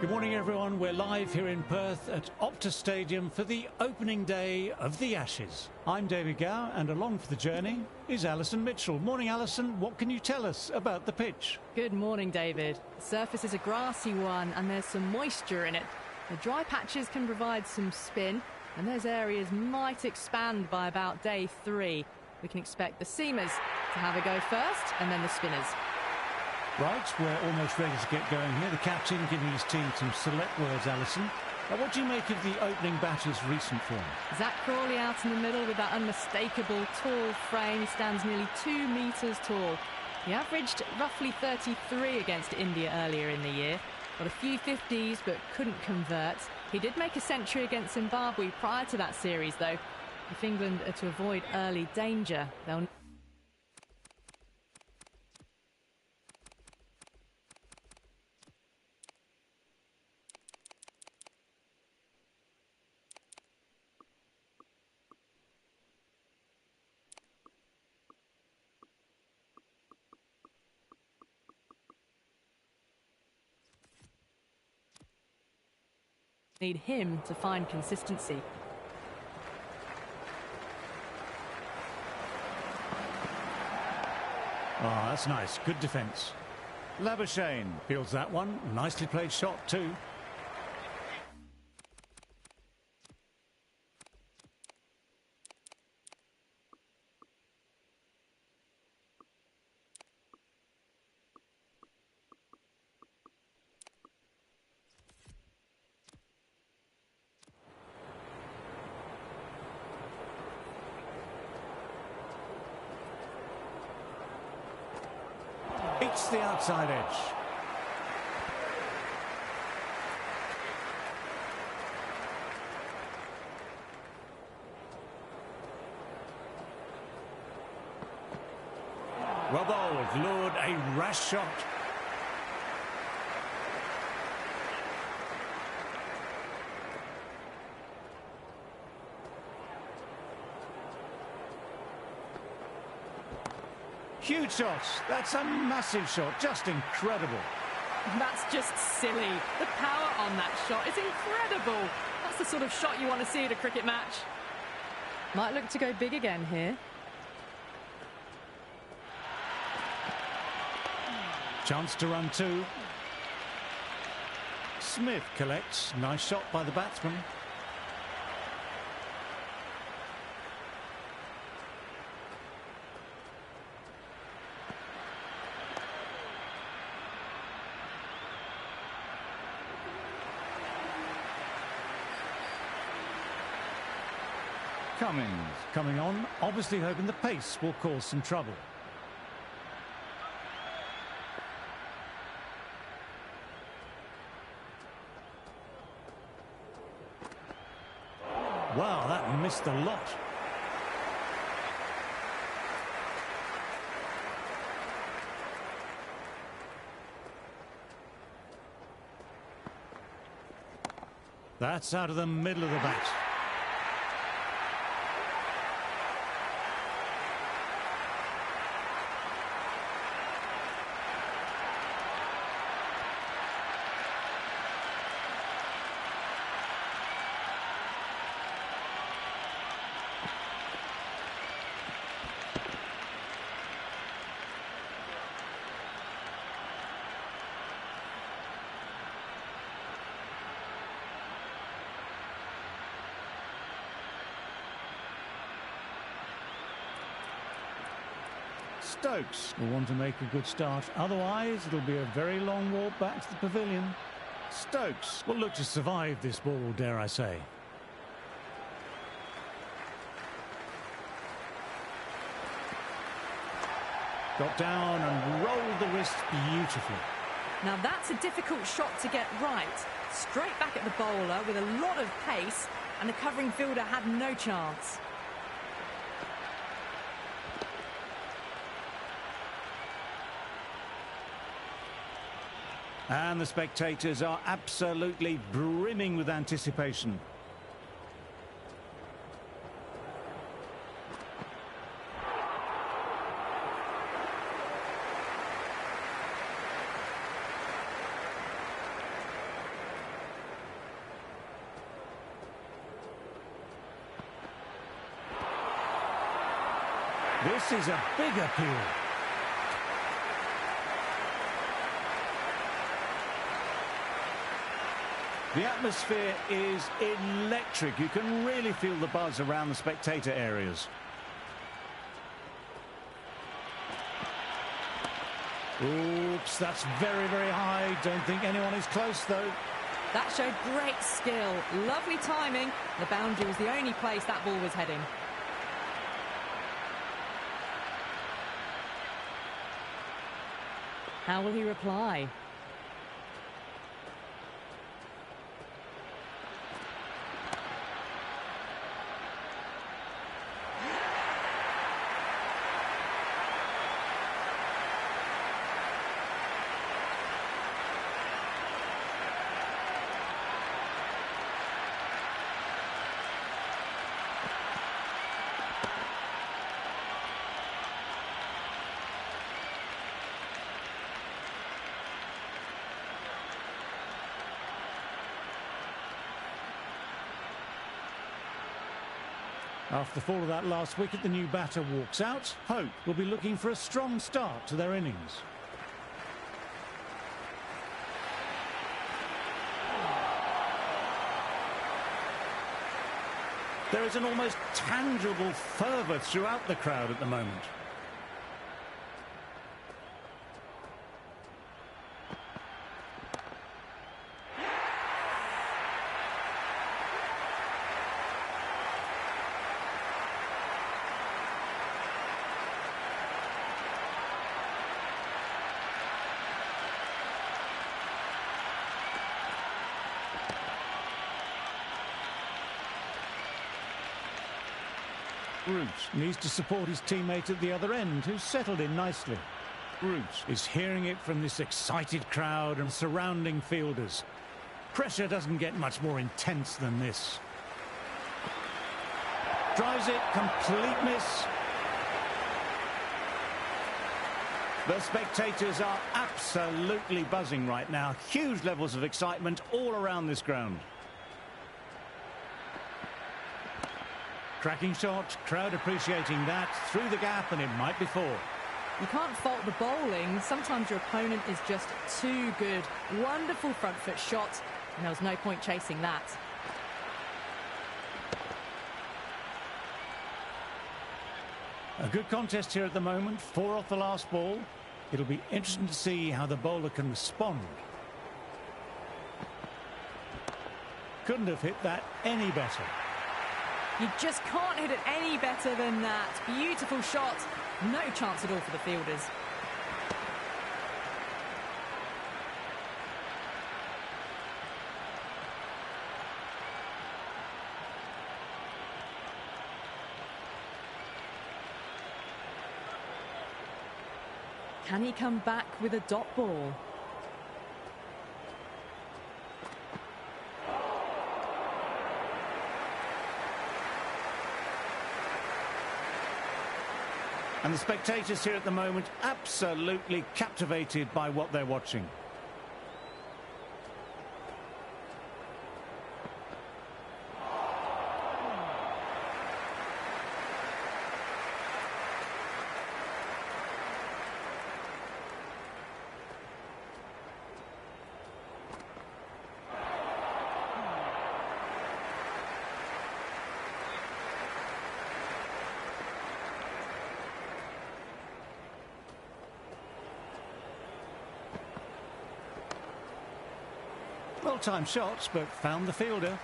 Good morning, everyone. We're live here in Perth at Optus Stadium for the opening day of the Ashes. I'm David Gow, and along for the journey is Alison Mitchell. Morning, Alison. What can you tell us about the pitch? Good morning, David. The surface is a grassy one, and there's some moisture in it. The dry patches can provide some spin, and those areas might expand by about day 3. We can expect the seamers to have a go first, and then the spinners. Right, we're almost ready to get going here. The captain giving his team some select words, Alison. Now, what do you make of the opening batter's recent form? Zach Crawley out in the middle with that unmistakable tall frame. He stands nearly 2 metres tall. He averaged roughly 33 against India earlier in the year. Got a few 50s but couldn't convert. He did make a century against Zimbabwe prior to that series, though. If England are to avoid early danger, they'll need him to find consistency. Oh, that's nice. Good defence. Labuschagne fields that one. Nicely played shot too. It's the outside edge. Well bowled, lured, a rash shot. Huge shot. That's a massive shot. Just incredible. That's just silly. The power on that shot is incredible. That's the sort of shot you want to see at a cricket match. Might look to go big again here. Chance to run 2. Smith collects. Nice shot by the batsman. Cummins coming on, obviously hoping the pace will cause some trouble. Wow, that missed a lot. That's out of the middle of the bat. Stokes will want to make a good start. Otherwise, it'll be a very long walk back to the pavilion. Stokes will look to survive this ball, dare I say. Got down and rolled the wrist beautifully. Now that's a difficult shot to get right. Straight back at the bowler with a lot of pace, and the covering fielder had no chance. And the spectators are absolutely brimming with anticipation. This is a big appeal. The atmosphere is electric. You can really feel the buzz around the spectator areas. Oops, that's very, very high. Don't think anyone is close, though. That showed great skill. Lovely timing. The boundary was the only place that ball was heading. How will he reply? After the fall of that last wicket, the new batter walks out. Hope will be looking for a strong start to their innings. There is an almost tangible fervour throughout the crowd at the moment. Root needs to support his teammate at the other end, who's settled in nicely. Root is hearing it from this excited crowd and surrounding fielders. Pressure doesn't get much more intense than this. Drives it, complete miss. The spectators are absolutely buzzing right now. Huge levels of excitement all around this ground. Cracking shot, crowd appreciating that, through the gap, and it might be four. You can't fault the bowling. Sometimes your opponent is just too good. Wonderful front foot shot, and there was no point chasing that. A good contest here at the moment, 4 off the last ball. It'll be interesting to see how the bowler can respond. Couldn't have hit that any better. You just can't hit it any better than that. Beautiful shot. No chance at all for the fielders. Can he come back with a dot ball? And the spectators here at the moment absolutely captivated by what they're watching. Well-timed shots, but found the fielder.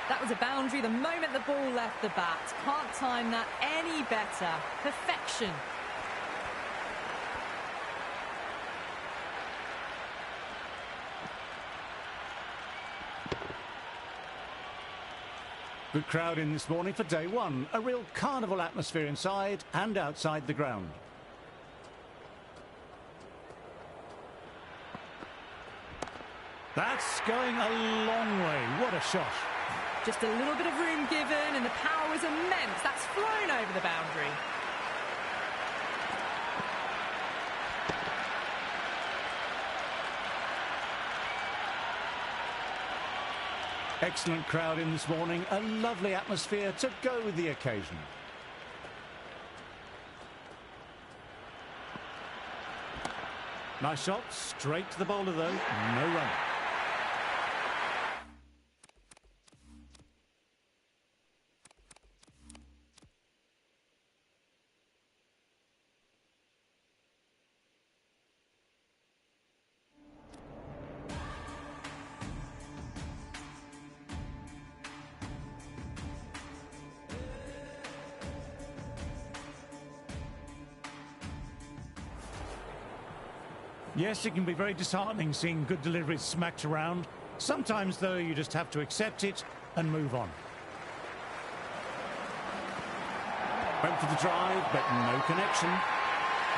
That was a boundary the moment the ball left the bat. Can't time that any better. Perfection. Good crowd in this morning for day one. A real carnival atmosphere inside and outside the ground. That's going a long way. What a shot. Just a little bit of room given and the power was immense. That's flown over the boundary. Excellent crowd in this morning. A lovely atmosphere to go with the occasion. Nice shot. Straight to the bowler though. No run. Yes, it can be very disheartening seeing good deliveries smacked around. Sometimes, though, you just have to accept it and move on. Went for the drive, but no connection.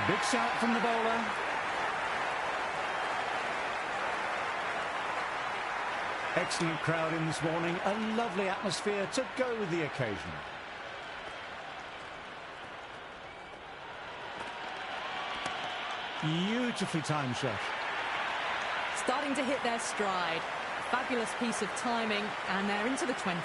Big shout from the bowler. Excellent crowd in this morning. A lovely atmosphere to go with the occasion. Beautifully timed shot. Starting to hit their stride. Fabulous piece of timing, and they're into the 20s.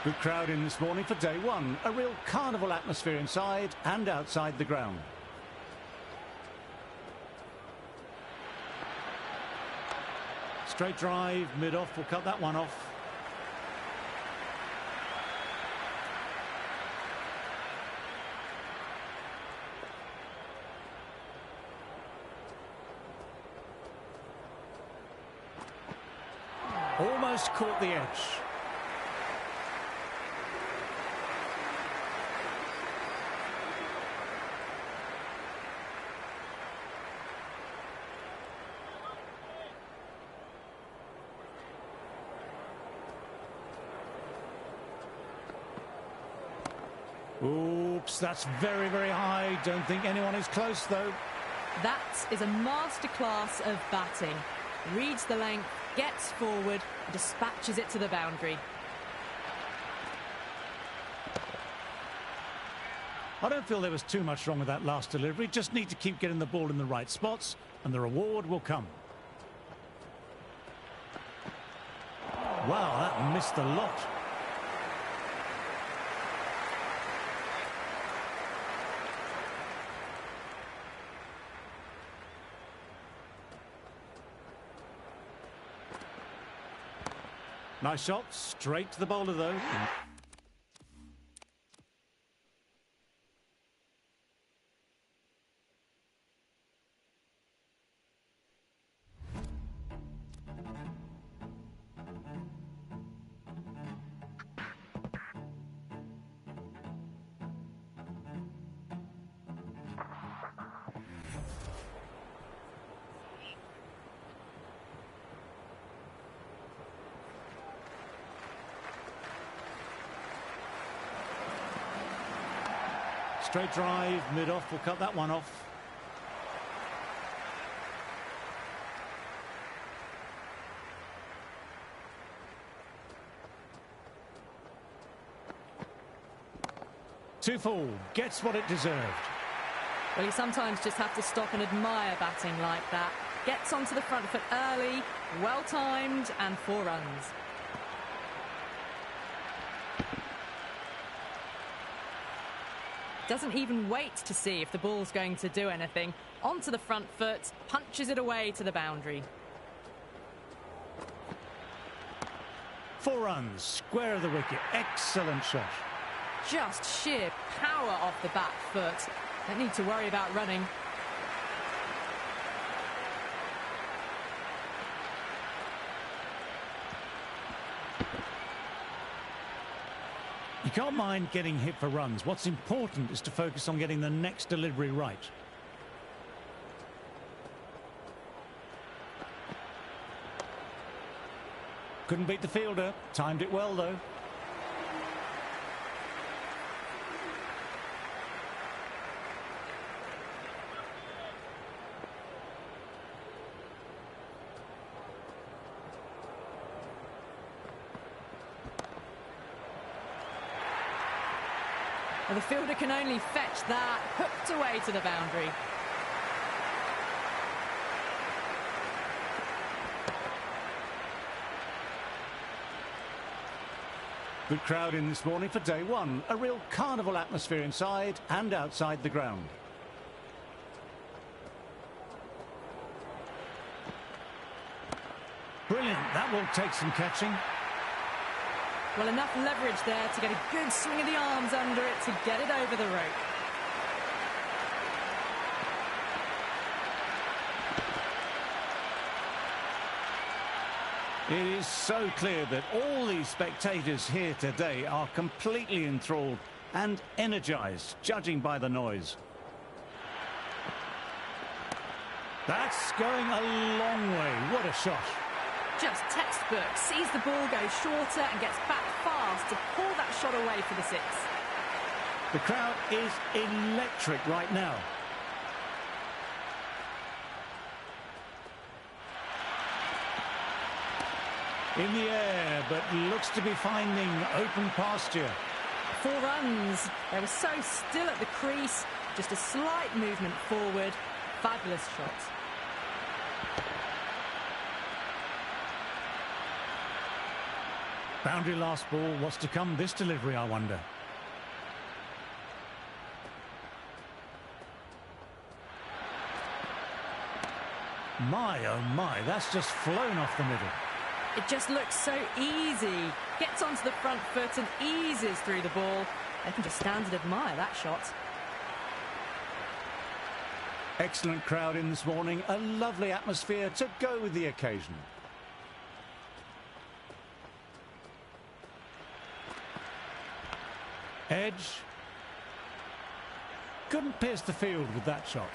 Good crowd in this morning for day one. A real carnival atmosphere inside and outside the ground. Straight drive, mid-off, we'll cut that one off. Almost caught the edge. Oops, that's very, very high. Don't think anyone is close, though. That is a masterclass of batting. Reads the length, gets forward, dispatches it to the boundary. I don't feel there was too much wrong with that last delivery. Just need to keep getting the ball in the right spots, and the reward will come. Wow, that missed a lot. Nice shot, straight to the bowler though. Straight drive, mid-off, we'll cut that one off. Two full, gets what it deserved. Well, you sometimes just have to stop and admire batting like that. Gets onto the front foot early, well timed, and 4 runs. Doesn't even wait to see if the ball's going to do anything. Onto the front foot, punches it away to the boundary. 4 runs, square of the wicket. Excellent shot. Just sheer power off the back foot. Don't need to worry about running. You can't mind getting hit for runs. What's important is to focus on getting the next delivery right. Couldn't beat the fielder. Timed it well, though. Well, the fielder can only fetch that, hooked away to the boundary. Good crowd in this morning for day one. A real carnival atmosphere inside and outside the ground. Brilliant. That will take some catching. Well, enough leverage there to get a good swing of the arms under it to get it over the rope. It is so clear that all these spectators here today are completely enthralled and energized, judging by the noise. That's going a long way. What a shot. Just textbook, sees the ball go shorter and gets back fast to pull that shot away for the six. The crowd is electric right now. In the air, but looks to be finding open pasture. 4 runs. They were so still at the crease, just a slight movement forward. Fabulous shot. Boundary last ball. What's to come this delivery, I wonder? My, oh my, that's just flown off the middle. It just looks so easy. Gets onto the front foot and eases through the ball. They can just stand and admire that shot. Excellent crowd in this morning. A lovely atmosphere to go with the occasion. Edge. Couldn't pierce the field with that shot.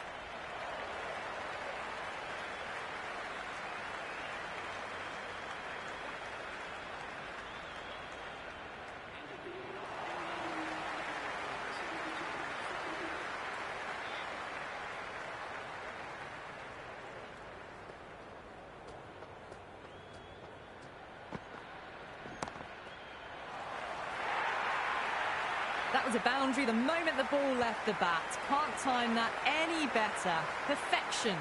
That was a boundary the moment the ball left the bat. Can't time that any better. Perfection.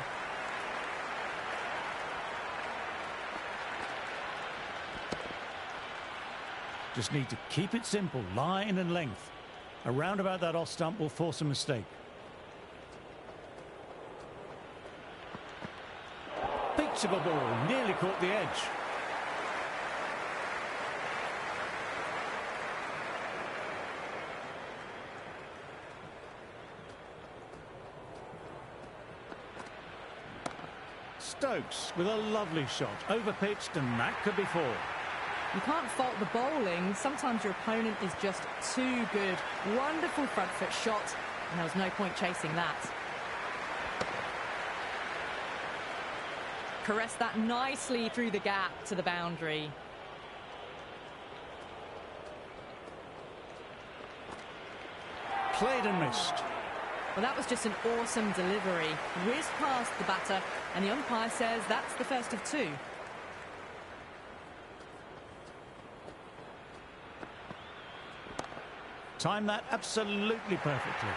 Just need to keep it simple, line and length. Around about that off stump will force a mistake. Peach of a ball, nearly caught the edge. Stokes with a lovely shot, over-pitched, and that could be 4. You can't fault the bowling. Sometimes your opponent is just too good. Wonderful front foot shot, and there was no point chasing that. Caressed that nicely through the gap to the boundary. Played and missed. Well, that was just an awesome delivery. Whizzed past the batter, and the umpire says that's the first of 2. Timed that absolutely perfectly.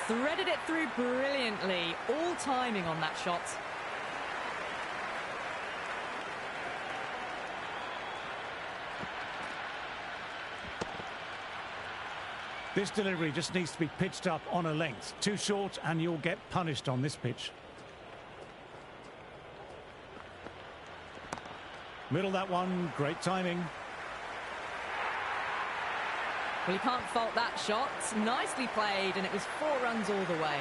Threaded it through brilliantly. All timing on that shot. This delivery just needs to be pitched up on a length. Too short and you'll get punished on this pitch. Middle that one, great timing. Well, you can't fault that shot. Nicely played, and it was 4 runs all the way.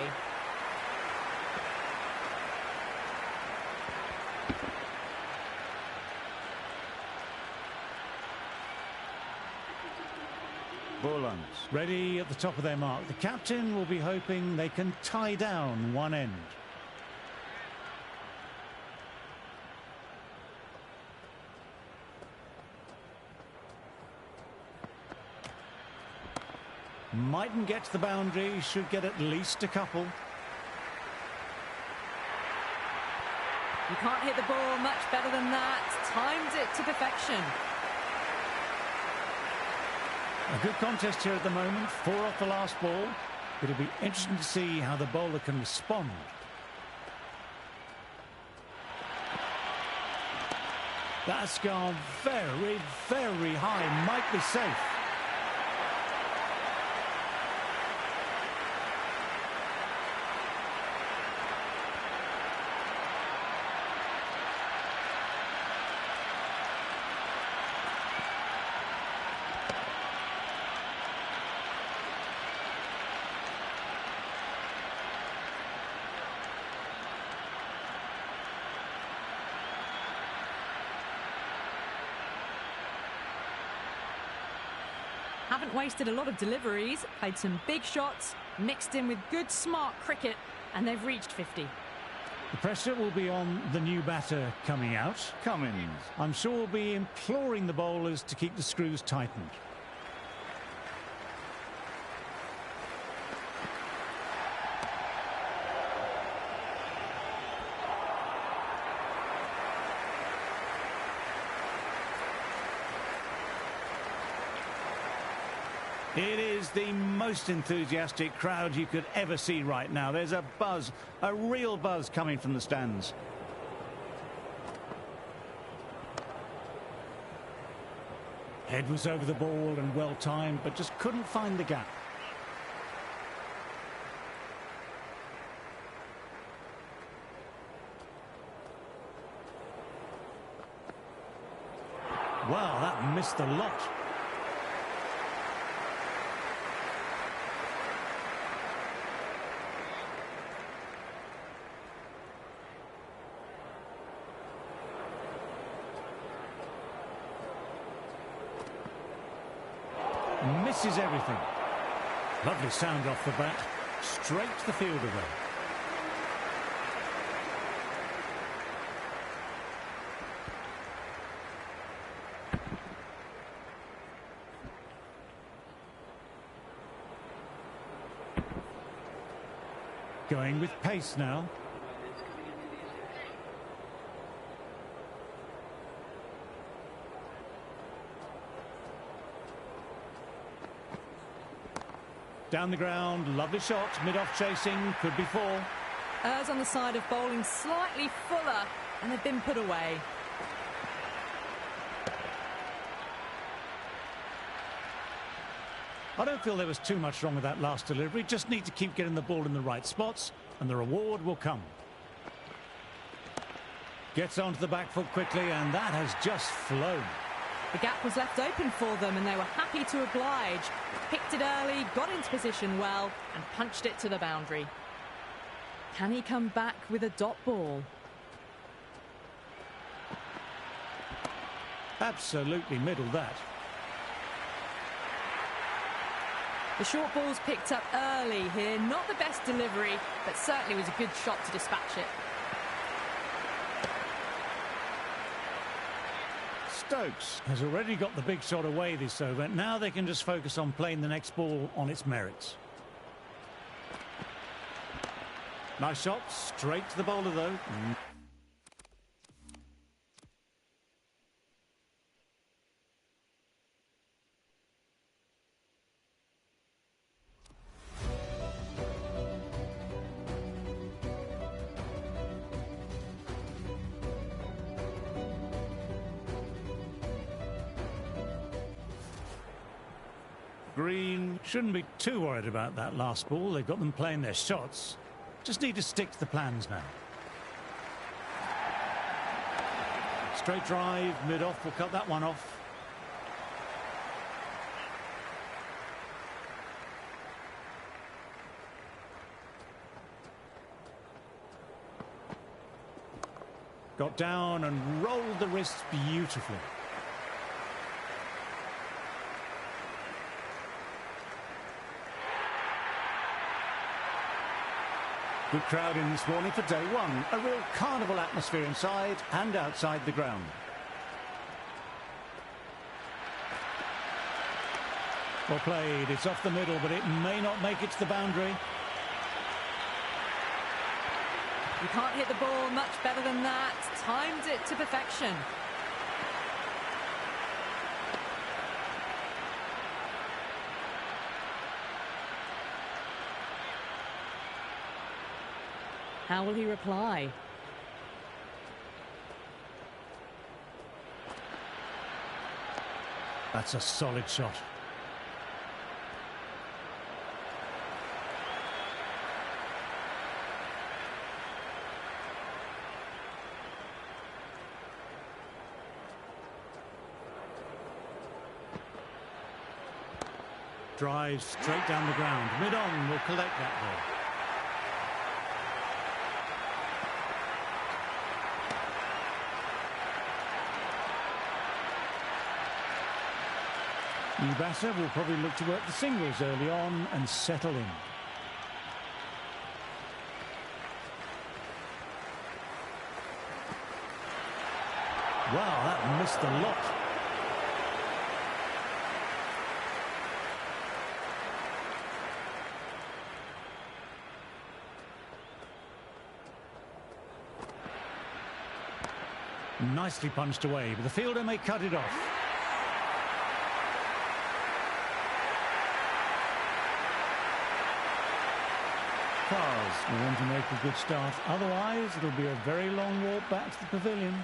furlongs. Ready at the top of their mark. The captain will be hoping they can tie down one end. Mightn't get to the boundary, should get at least a couple. You can't hit the ball much better than that. Timed it to perfection. A good contest here at the moment. 4 off the last ball. It'll be interesting to see how the bowler can respond. That's gone very, very high. Might be safe. Haven't wasted a lot of deliveries, played some big shots, mixed in with good smart cricket, and they've reached 50. The pressure will be on the new batter coming out. Cummins. I'm sure we'll be imploring the bowlers to keep the screws tightened. It is the most enthusiastic crowd you could ever see right now. There's a buzz, a real buzz coming from the stands. Head was over the ball and well timed, but just couldn't find the gap. Wow, that missed a lot. Misses everything. Lovely sound off the bat. Straight to the fielder though. Going with pace now. Down the ground, lovely shot, mid-off chasing, could be 4. Errs on the side of bowling slightly fuller, and they've been put away. I don't feel there was too much wrong with that last delivery, just need to keep getting the ball in the right spots, and the reward will come. Gets onto the back foot quickly, and that has just flown. The gap was left open for them and they were happy to oblige. Picked it early, got into position well and punched it to the boundary. Can he come back with a dot ball? Absolutely middled that. The short ball's picked up early here. Not the best delivery, but certainly was a good shot to dispatch it. Stokes has already got the big shot away this over. Now they can just focus on playing the next ball on its merits. Nice shot, straight to the bowler though. Green shouldn't be too worried about that last ball. They've got them playing their shots. Just need to stick to the plans now. Straight drive, mid-off, will cut that one off. Got down and rolled the wrists beautifully. Good crowd in this morning for day one. A real carnival atmosphere inside and outside the ground. Well played. It's off the middle, but it may not make it to the boundary. You can't hit the ball much better than that. Timed it to perfection. How will he reply? That's a solid shot. Drives straight down the ground. Mid-on will collect that ball. Ubasa will probably look to work the singles early on and settle in. Wow, that missed a lot. Nicely punched away, but the fielder may cut it off. Cars will want to make a good start. Otherwise, it'll be a very long walk back to the pavilion.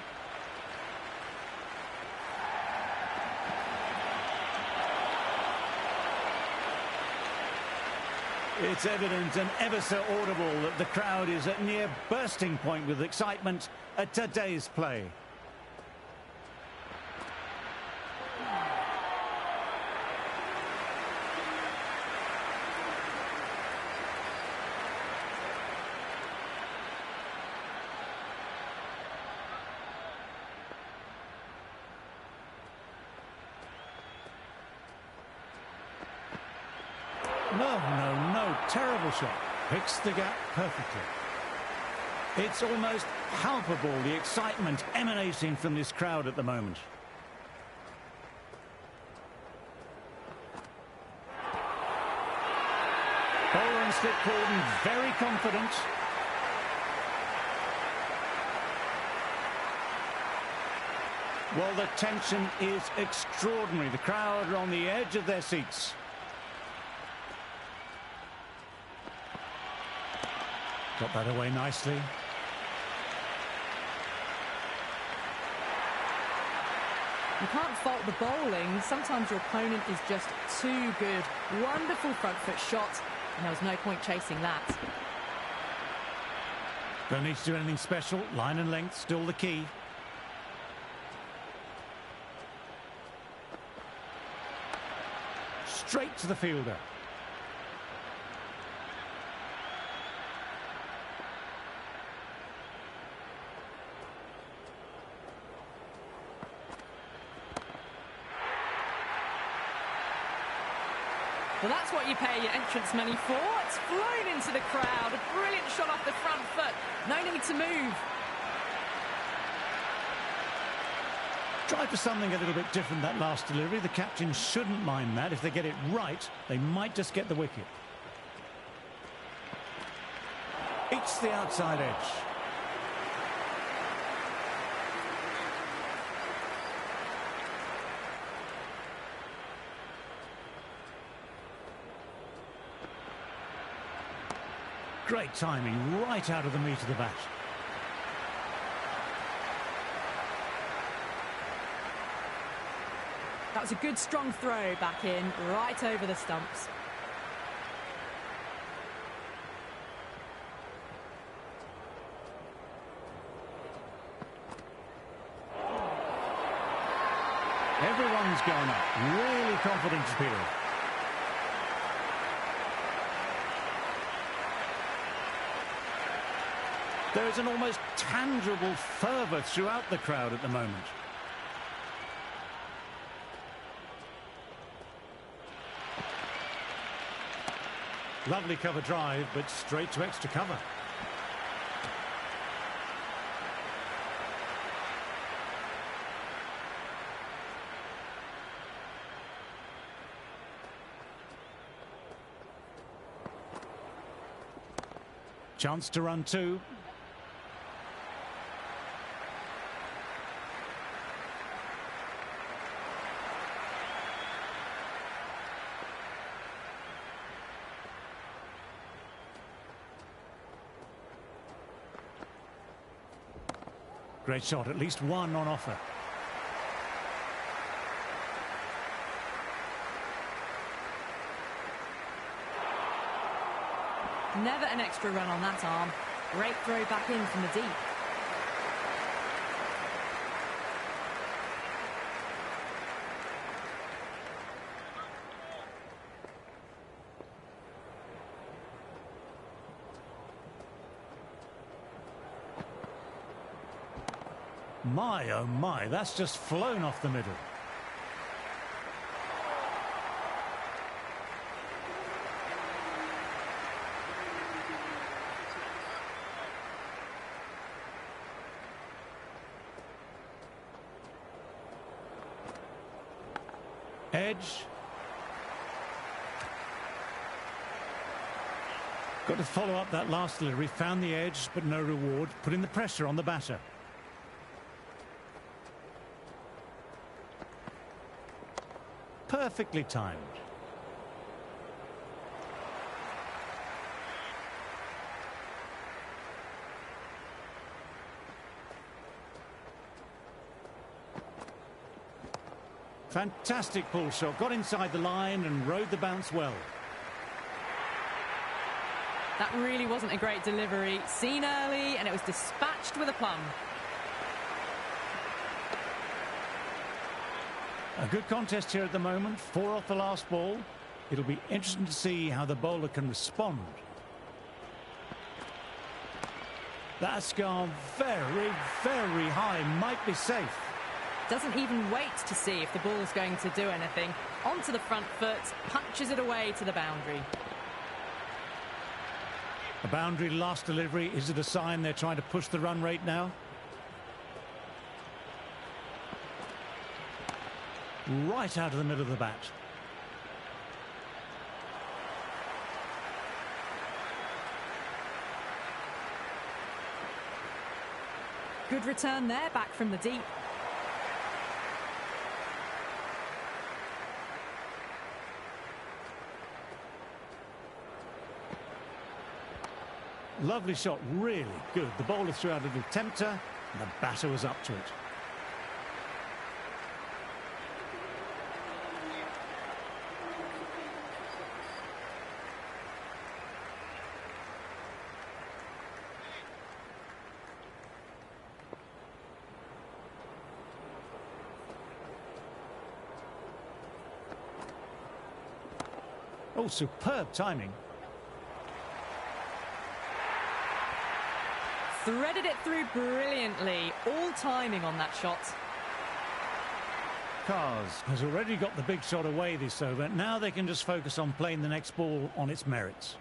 It's evident and ever so audible that the crowd is at near bursting point with excitement at today's play. No, terrible shot. Picks the gap perfectly. It's almost palpable, the excitement emanating from this crowd at the moment. Bowler and slip Gordon very confident. Well, the tension is extraordinary. The crowd are on the edge of their seats. Got that away nicely. You can't fault the bowling. Sometimes your opponent is just too good. Wonderful front foot shot, and there was no point chasing that. Don't need to do anything special. Line and length still the key. Straight to the fielder. Well, that's what you pay your entrance money for. It's flown into the crowd. A brilliant shot off the front foot. No need to move. Tried for something a little bit different that last delivery. The captain shouldn't mind that. If they get it right, they might just get the wicket. It's the outside edge. Great timing, right out of the meat of the bat. That was a good strong throw back in, right over the stumps. Everyone's gone up. Really confident appeal. There is an almost tangible fervour throughout the crowd at the moment. Lovely cover drive, but straight to extra cover. Chance to run two. Great shot, at least one on offer. Never an extra run on that arm. Great throw back in from the deep. My, oh my, that's just flown off the middle. Edge. Got to follow up that last delivery. Found the edge, but no reward. Putting the pressure on the batter. Perfectly timed. Fantastic pull shot. Got inside the line and rode the bounce well. That really wasn't a great delivery. Seen early, and it was dispatched with a plum. A good contest here at the moment. 4 off the last ball. It'll be interesting to see how the bowler can respond. That's gone very, very high. Might be safe. Doesn't even wait to see if the ball's going to do anything. Onto the front foot, punches it away to the boundary. A boundary last delivery. Is it a sign they're trying to push the run rate now? Right out of the middle of the bat. Good return there, back from the deep. Lovely shot, really good. The bowler threw out a little tempter, and the batter was up to it. Oh, superb timing. Threaded it through brilliantly. All timing on that shot. Cars has already got the big shot away this over. Now they can just focus on playing the next ball on its merits.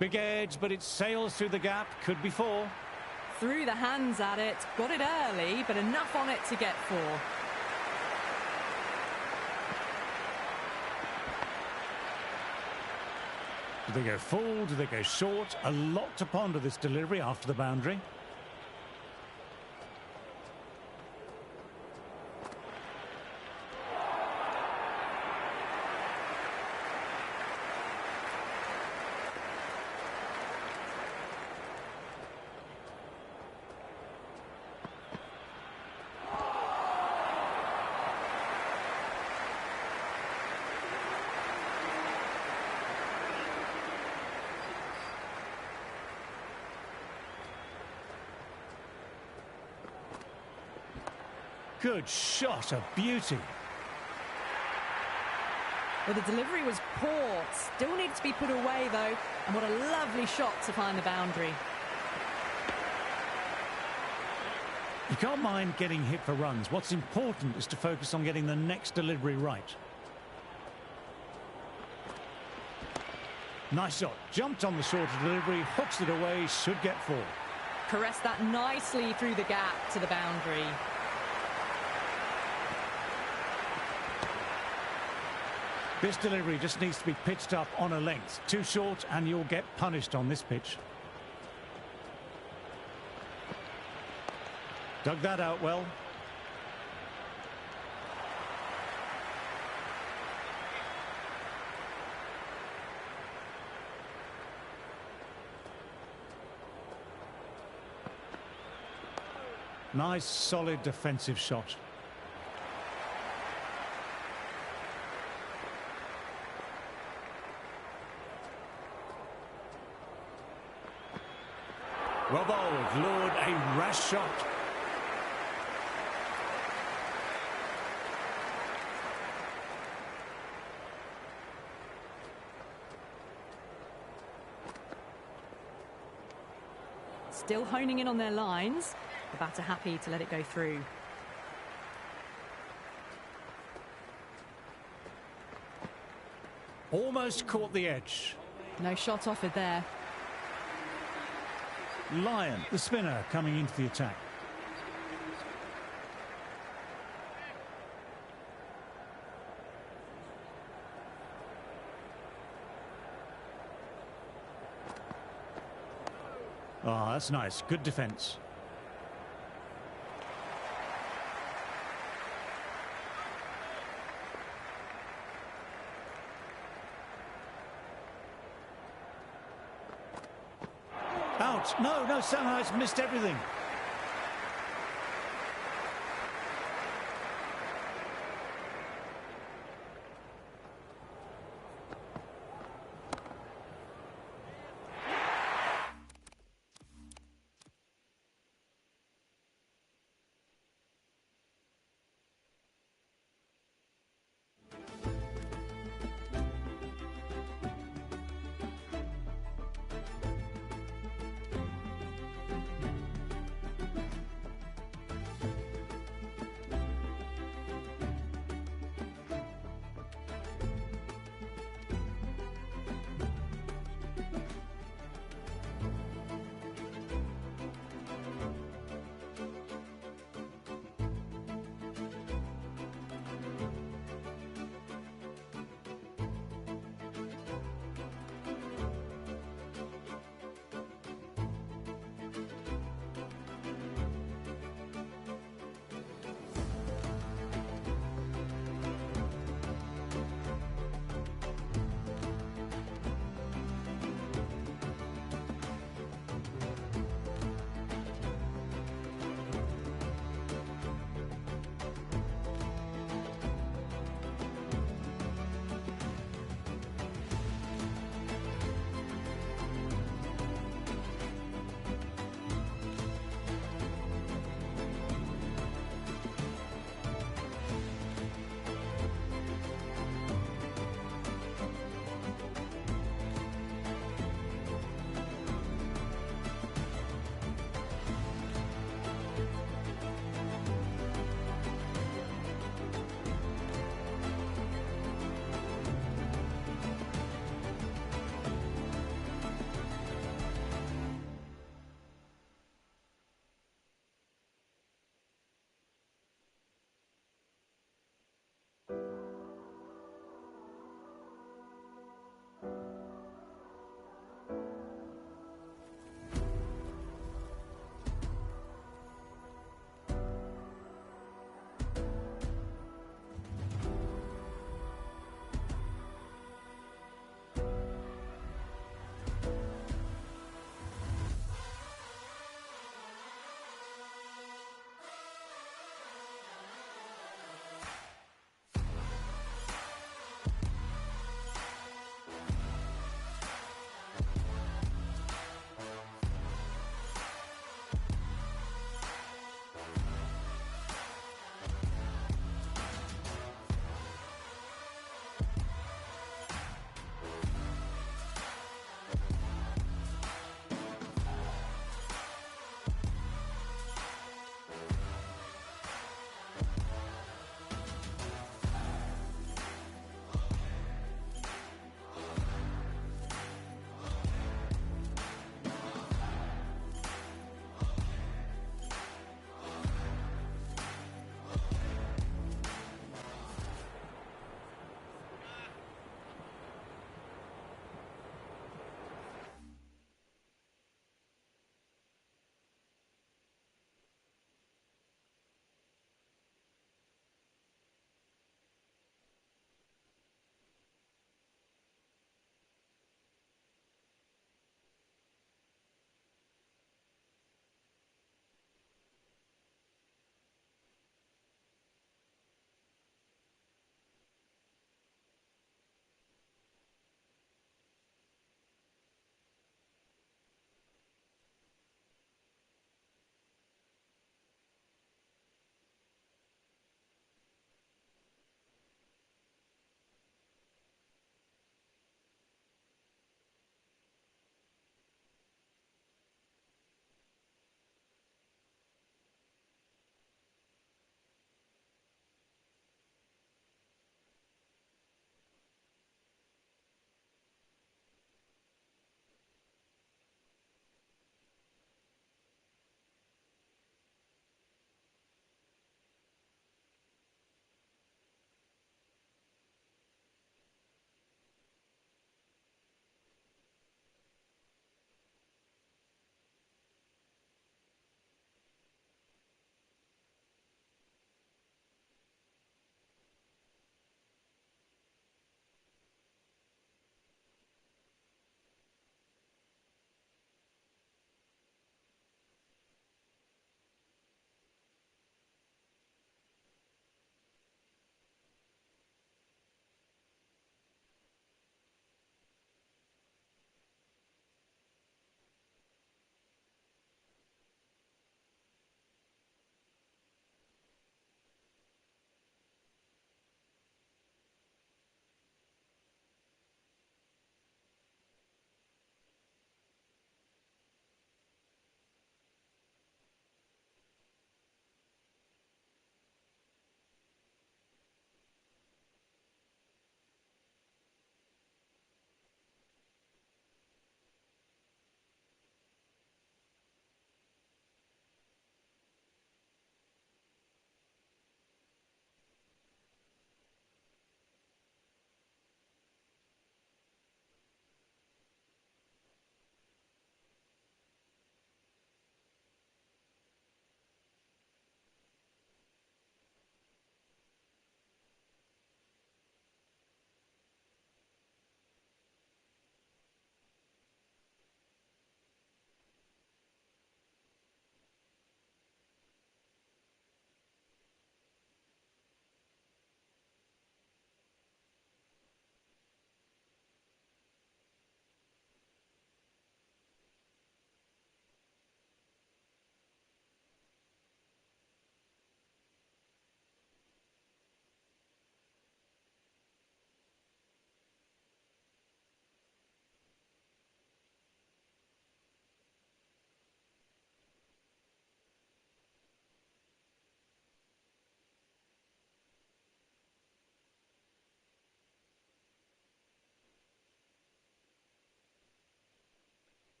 Big edge, but it sails through the gap. Could be 4. Threw the hands at it, got it early, but enough on it to get 4. Do they go full? Do they go short? A lot to ponder this delivery after the boundary. Good shot, a beauty. Well, the delivery was poor. Still needs to be put away, though. And what a lovely shot to find the boundary. You can't mind getting hit for runs. What's important is to focus on getting the next delivery right. Nice shot. Jumped on the shorter delivery, hooks it away, should get 4. Caressed that nicely through the gap to the boundary. This delivery just needs to be pitched up on a length. Too short and you'll get punished on this pitch. Dug that out well. Nice, solid defensive shot. Well bowled, lured, a rash shot. Still honing in on their lines. The batter happy to let it go through. Almost caught the edge. No shot offered there. Lyon, the spinner, coming into the attack. Ah, that's nice. Good defence. Out. No, somehow it's missed everything.